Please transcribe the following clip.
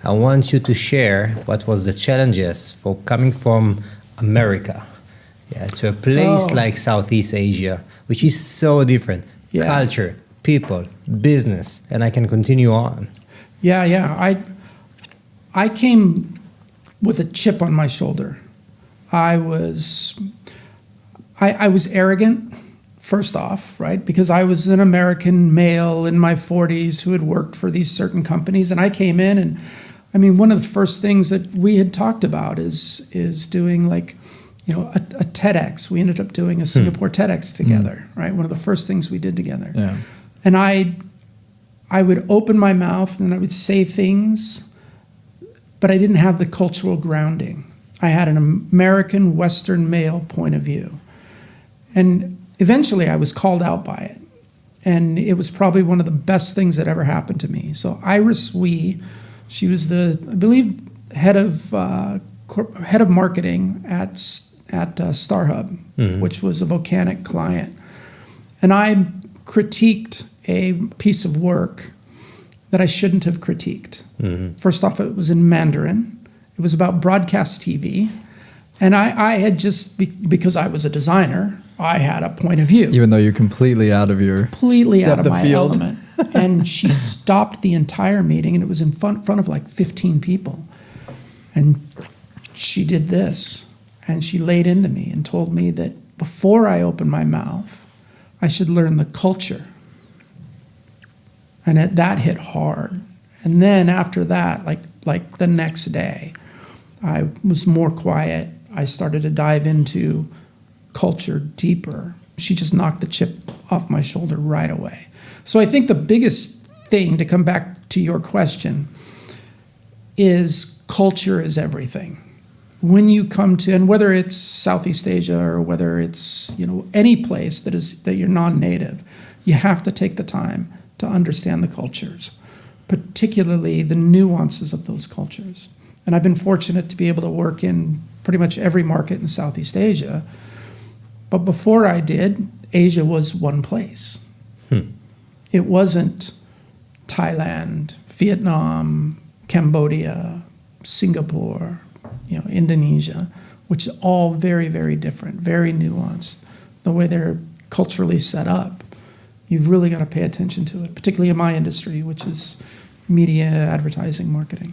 I want you to share what was the challenges for coming from America, to a place like Southeast Asia, which is so different. Yeah. Culture, people, business, and I can continue on. Yeah. I came with a chip on my shoulder. I was arrogant, first off, right? Because I was an American male in my 40s who had worked for these certain companies, and I came in, and I mean, one of the first things that we had talked about is doing like, a TEDx. We ended up doing a Singapore TEDx together, right? One of the first things we did together. Yeah. And I would open my mouth and I would say things, but I didn't have the cultural grounding. I had an American Western male point of view. And eventually I was called out by it. And it was probably one of the best things that ever happened to me. So Iris Wee, she was I believe, head of marketing at StarHub, which was a Volcanic client. And I critiqued a piece of work that I shouldn't have critiqued. First off, it was in Mandarin. It was about broadcast TV. And I had just, because I was a designer, I had a point of view. Even though you're completely out of your out of my field. element. And she stopped the entire meeting, and it was in front of like 15 people. And she did this. And she laid into me and told me that before I opened my mouth, I should learn the culture. And that hit hard. And then after that, like the next day, I was more quiet. I started to dive into culture deeper. She just knocked the chip off my shoulder right away. So I think the biggest thing, to come back to your question, is culture is everything. When you come to, and whether it's Southeast Asia or whether it's any place that you're non-native, you have to take the time to understand the cultures, particularly the nuances of those cultures. And I've been fortunate to be able to work in pretty much every market in Southeast Asia. But before I did, Asia was one place. It wasn't Thailand, Vietnam, Cambodia, Singapore, Indonesia, which is all very, very different, very nuanced. The way they're culturally set up, you've really got to pay attention to it, particularly in my industry, which is media, advertising, marketing.